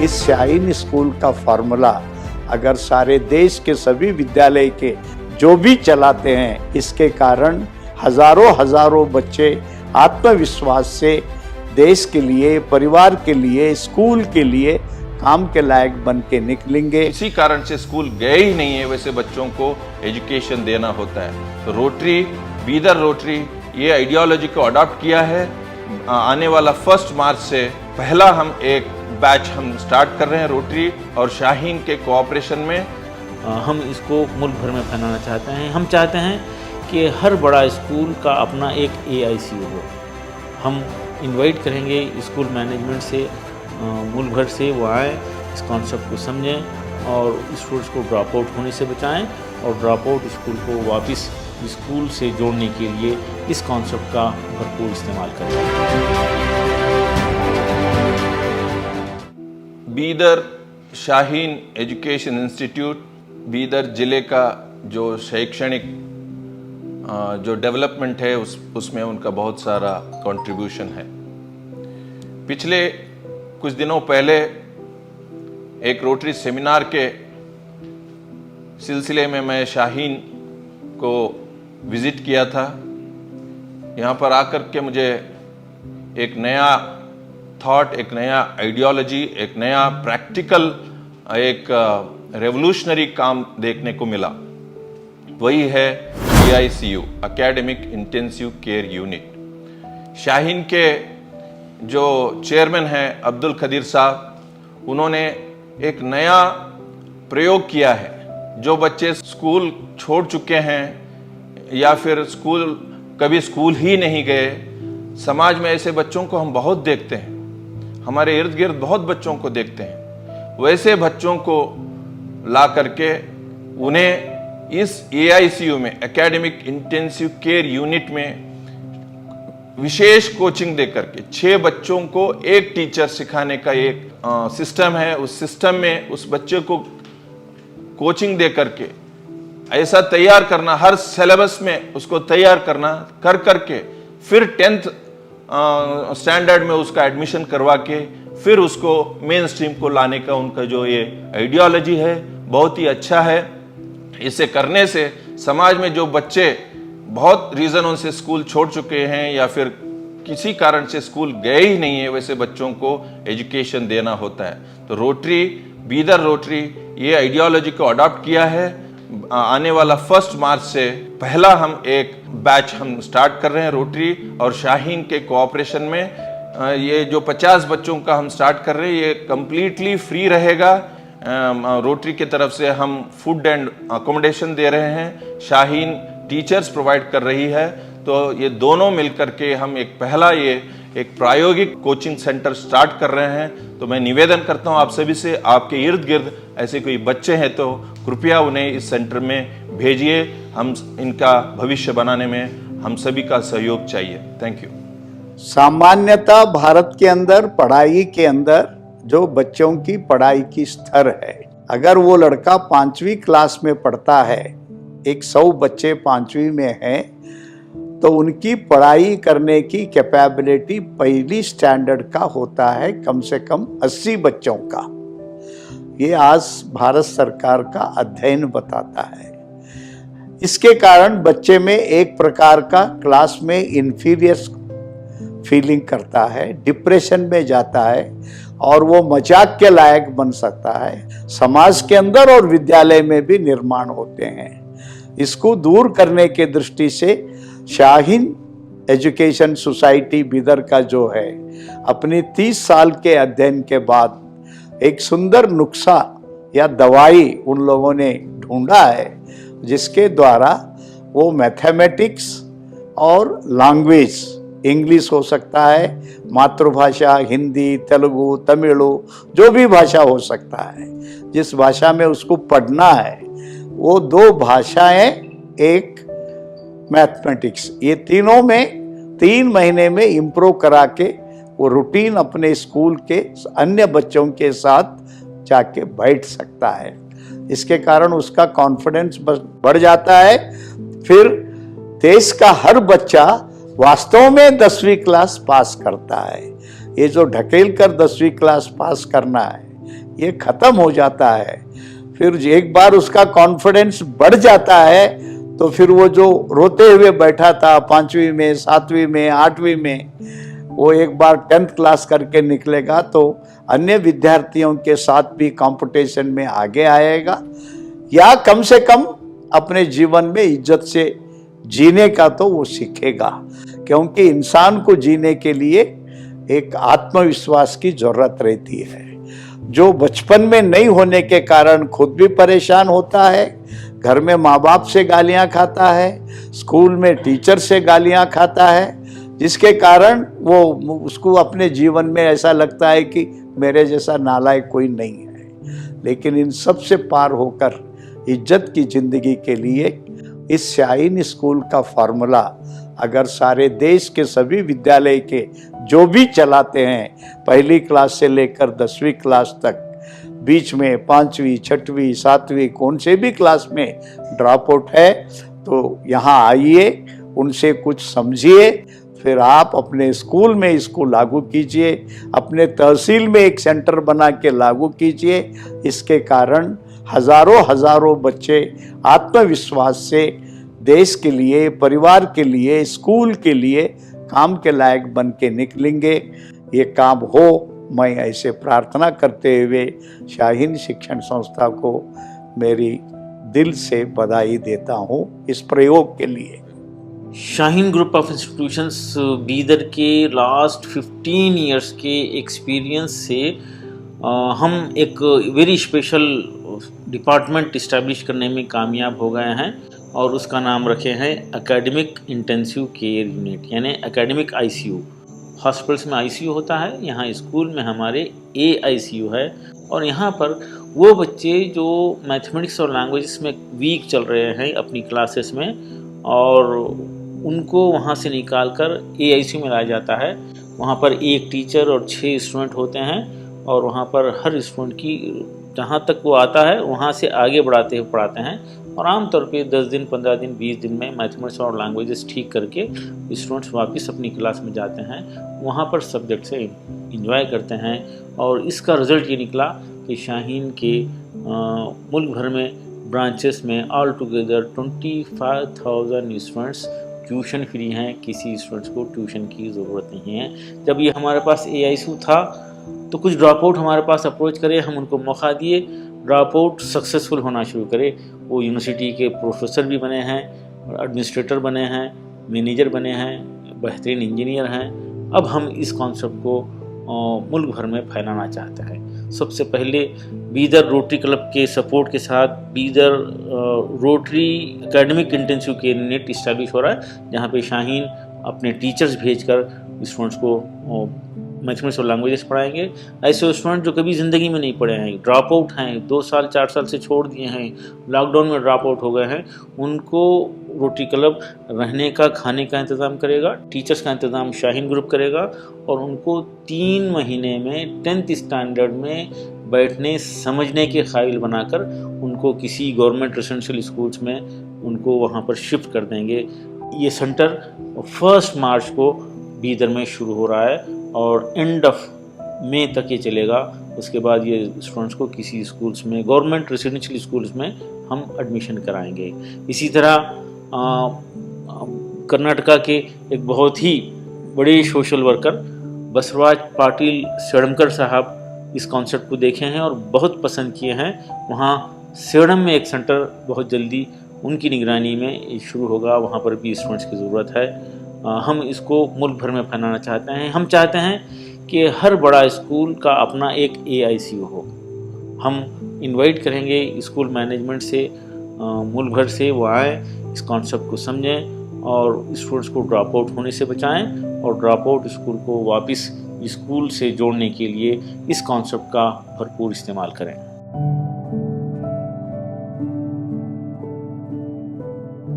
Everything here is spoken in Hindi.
इस शाहीन स्कूल का फॉर्मूला अगर सारे देश के सभी विद्यालय के जो भी चलाते हैं, इसके कारण हजारों बच्चे आत्मविश्वास से देश के लिए, परिवार के लिए, स्कूल के लिए काम के लायक बन के निकलेंगे। इसी कारण से स्कूल गए ही नहीं है वैसे बच्चों को एजुकेशन देना होता है। तो रोटरी, बीदर रोटरी ये आइडियोलॉजी को अडॉप्ट किया है। आने वाला 1 मार्च से पहला हम एक बैच हम स्टार्ट कर रहे हैं रोटरी और शाहीन के कोऑपरेशन में। हम इसको मुल्क भर में फैलाना चाहते हैं। हम चाहते हैं कि हर बड़ा स्कूल का अपना एक AICU हो। हम इनवाइट करेंगे स्कूल मैनेजमेंट से, मुल्क भर से वो आए, इस कॉन्सेप्ट को समझें और स्टूडेंट्स को ड्रॉप आउट होने से बचाएं और ड्रॉप आउट स्कूल को वापस स्कूल से जोड़ने के लिए इस कॉन्सेप्ट का भरपूर इस्तेमाल करें। बीदर शाहीन एजुकेशन इंस्टीट्यूट बीदर जिले का जो शैक्षणिक जो डेवलपमेंट है उसमें उनका बहुत सारा कंट्रीब्यूशन है। पिछले कुछ दिनों पहले एक रोटरी सेमिनार के सिलसिले में मैं शाहीन को विजिट किया था। यहाँ पर आकर के मुझे एक नया थॉट, एक नया आइडियोलॉजी, एक नया प्रैक्टिकल, एक रेवोल्यूशनरी काम देखने को मिला। वही है AICU, academic intensive care unit. Shaheen के जो चेयरमैन हैं अब्दुल खदीर साहब, उन्होंने एक नया प्रयोग किया है। जो बच्चे स्कूल छोड़ चुके हैं या फिर कभी स्कूल ही नहीं गए, समाज में ऐसे बच्चों को हम बहुत देखते हैं, हमारे इर्द गिर्द बहुत बच्चों को देखते हैं। वैसे बच्चों को ला करके उन्हें इस AICU में, एकेडमिक इंटेंसिव केयर यूनिट में विशेष कोचिंग देकर के 6 बच्चों को एक टीचर सिखाने का एक सिस्टम है। उस सिस्टम में उस बच्चे को कोचिंग दे करके ऐसा तैयार करना, हर सिलेबस में उसको तैयार करना, कर करके फिर 10th स्टैंडर्ड में उसका एडमिशन करवा के फिर उसको मेन स्ट्रीम को लाने का उनका जो ये आइडियोलॉजी है बहुत ही अच्छा है। इसे करने से समाज में जो बच्चे बहुत रीजनों से स्कूल छोड़ चुके हैं या फिर किसी कारण से स्कूल गए ही नहीं है, वैसे बच्चों को एजुकेशन देना होता है। तो रोटरी, बीदर रोटरी ये आइडियोलॉजी को अडॉप्ट किया है। आने वाला 1 मार्च से पहला हम एक बैच हम स्टार्ट कर रहे हैं रोटरी और शाहीन के कोऑपरेशन में। ये जो 50 बच्चों का हम स्टार्ट कर रहे हैं ये कंप्लीटली फ्री रहेगा। रोटरी की तरफ से हम फूड एंड अकोमोडेशन दे रहे हैं, शाहीन टीचर्स प्रोवाइड कर रही है। तो ये दोनों मिलकर के हम एक पहला ये एक प्रायोगिक कोचिंग सेंटर स्टार्ट कर रहे हैं। तो मैं निवेदन करता हूँ आप सभी से, आपके इर्द गिर्द ऐसे कोई बच्चे हैं तो कृपया उन्हें इस सेंटर में भेजिए। हम इनका भविष्य बनाने में हम सभी का सहयोग चाहिए। Thank you. सामान्यतः भारत के अंदर पढ़ाई के अंदर जो बच्चों की पढ़ाई की स्तर है, अगर वो लड़का 5वीं क्लास में पढ़ता है, 100 बच्चे 5वीं में हैं, तो उनकी पढ़ाई करने की कैपेबिलिटी पहली स्टैंडर्ड का होता है कम से कम 80 बच्चों का। ये आज भारत सरकार का अध्ययन बताता है। इसके कारण बच्चे में एक प्रकार का क्लास में इंफीरियर फीलिंग करता है, डिप्रेशन में जाता है और वो मजाक के लायक बन सकता है। समाज के अंदर और विद्यालय में भी निर्माण होते हैं। इसको दूर करने के दृष्टि से शाहीन एजुकेशन सोसाइटी बीदर का जो है, अपनी 30 साल के अध्ययन के बाद एक सुंदर नुस्खा या दवाई उन लोगों ने ढूंढा है, जिसके द्वारा वो मैथमेटिक्स और लैंग्वेज, इंग्लिश हो सकता है, मातृभाषा हिंदी, तेलुगु, तमिलु, जो भी भाषा हो सकता है, जिस भाषा में उसको पढ़ना है, वो 2 भाषाएं, एक मैथमेटिक्स, ये तीनों में 3 महीने में इम्प्रूव करा के वो रूटीन अपने स्कूल के अन्य बच्चों के साथ जाके बैठ सकता है। इसके कारण उसका कॉन्फिडेंस बढ़ जाता है। फिर देश का हर बच्चा वास्तव में 10वीं क्लास पास करता है। ये जो ढकेल कर 10वीं क्लास पास करना है, ये खत्म हो जाता है। फिर एक बार उसका कॉन्फिडेंस बढ़ जाता है तो फिर वो जो रोते हुए बैठा था 5वीं में, 7वीं में, 8वीं में, वो एक बार 10th क्लास करके निकलेगा तो अन्य विद्यार्थियों के साथ भी कंपटीशन में आगे आएगा, या कम से कम अपने जीवन में इज्जत से जीने का तो वो सीखेगा। क्योंकि इंसान को जीने के लिए एक आत्मविश्वास की जरूरत रहती है, जो बचपन में नहीं होने के कारण खुद भी परेशान होता है, घर में माँ बाप से गालियां खाता है, स्कूल में टीचर से गालियां खाता है, जिसके कारण वो उसको अपने जीवन में ऐसा लगता है कि मेरे जैसा नालायक कोई नहीं है। लेकिन इन सब से पार होकर इज्जत की जिंदगी के लिए इस शाहीन स्कूल का फॉर्मूला अगर सारे देश के सभी विद्यालय के जो भी चलाते हैं, पहली क्लास से लेकर 10वीं क्लास तक, बीच में 5वीं, 6वीं, 7वीं कौन से भी क्लास में ड्रॉप आउट है तो यहाँ आइए, उनसे कुछ समझिए, फिर आप अपने स्कूल में इसको लागू कीजिए, अपने तहसील में एक सेंटर बना के लागू कीजिए। इसके कारण हजारों बच्चे आत्मविश्वास से देश के लिए, परिवार के लिए, स्कूल के लिए काम के लायक बन के निकलेंगे। ये काम हो, मैं ऐसे प्रार्थना करते हुए शाहीन शिक्षण संस्था को मेरी दिल से बधाई देता हूँ इस प्रयोग के लिए। Shaheen group of institutions Bidar के लास्ट 15 इयर्स के एक्सपीरियंस से हम एक वेरी स्पेशल डिपार्टमेंट इस्टेब्लिश करने में कामयाब हो गए हैं और उसका नाम रखे हैं एकेडमिक इंटेंसिव केयर यूनिट, यानी एकेडमिक आईसीयू। हॉस्पिटल्स में आईसीयू होता है, यहाँ स्कूल में हमारे AICU है और यहाँ पर वो बच्चे जो मैथमेटिक्स और लैंग्वेजेस में वीक चल रहे हैं अपनी क्लासेस में, और उनको वहाँ से निकाल कर AICU में लाया जाता है। वहाँ पर एक टीचर और 6 स्टूडेंट होते हैं और वहाँ पर हर स्टूडेंट की जहाँ तक वो आता है वहाँ से आगे बढ़ाते हुए पढ़ाते हैं, और आमतौर पे 10 दिन, 15 दिन, 20 दिन में मैथमेटिक्स और लैंग्वेजेस ठीक करके स्टूडेंट्स वापस अपनी क्लास में जाते हैं, वहाँ पर सब्जेक्ट से इंजॉय करते हैं। और इसका रिज़ल्ट ये निकला कि शाहीन के मुल्क भर में ब्रांचेस में all together 25,000 students tuition free हैं, किसी स्टूडेंट्स को ट्यूशन की ज़रूरत नहीं है। जब ये हमारे पास AICU था तो कुछ ड्रॉप आउट हमारे पास अप्रोच करे, हम उनको मौका दिए, ड्रॉप आउट सक्सेसफुल होना शुरू करे। वो यूनिवर्सिटी के प्रोफेसर भी बने हैं, एडमिनिस्ट्रेटर बने हैं, मैनेजर बने हैं, बेहतरीन इंजीनियर हैं। अब हम इस कॉन्सेप्ट को मुल्क भर में फैलाना चाहते हैं। सबसे पहले बीदर रोटरी क्लब के सपोर्ट के साथ Bidar rotary academic intensive care unit establish हो रहा है, जहाँ पे शाहीन अपने टीचर्स भेजकर स्टूडेंट्स को मैथमेटिक्स और लैंग्वेजेस पढ़ाएंगे। ऐसे स्टूडेंट जो कभी ज़िंदगी में नहीं पढ़े हैं, ड्रॉप आउट हैं, 2 साल 4 साल से छोड़ दिए हैं, लॉकडाउन में ड्रॉप आउट हो गए हैं, उनको रोटरी क्लब रहने का, खाने का इंतज़ाम करेगा, टीचर्स का इंतज़ाम शाहीन ग्रुप करेगा, और उनको 3 महीने में 10th स्टैंडर्ड में बैठने समझने के काबिल बनाकर उनको किसी गवर्नमेंट रेजिडेंशियल स्कूल्स में उनको वहाँ पर शिफ्ट कर देंगे। ये सेंटर 1 मार्च को बीदर में शुरू हो रहा है और एंड ऑफ मई तक ये चलेगा। उसके बाद ये स्टूडेंट्स को किसी स्कूल्स में, गवर्नमेंट रेजिडेंशियल स्कूल्स में हम एडमिशन कराएंगे। इसी तरह कर्नाटका के एक बहुत ही बड़े सोशल वर्कर बसवराज पाटिल सेड़मकर साहब इस कॉन्सेप्ट को देखे हैं और बहुत पसंद किए हैं। वहाँ सेड़म में एक सेंटर बहुत जल्दी उनकी निगरानी में शुरू होगा, वहाँ पर भी स्टूडेंट्स की ज़रूरत है। हम इसको मुल्क भर में फैलाना चाहते हैं। हम चाहते हैं कि हर बड़ा स्कूल का अपना एक AICU हो। हम इनवाइट करेंगे स्कूल मैनेजमेंट से, मुल्क भर से वो आए, इस कॉन्सेप्ट को समझें और स्टूडेंट्स को ड्रॉप आउट होने से बचाएं और ड्रॉप आउट स्कूल को वापस स्कूल से जोड़ने के लिए इस कॉन्सेप्ट का भरपूर इस्तेमाल करें।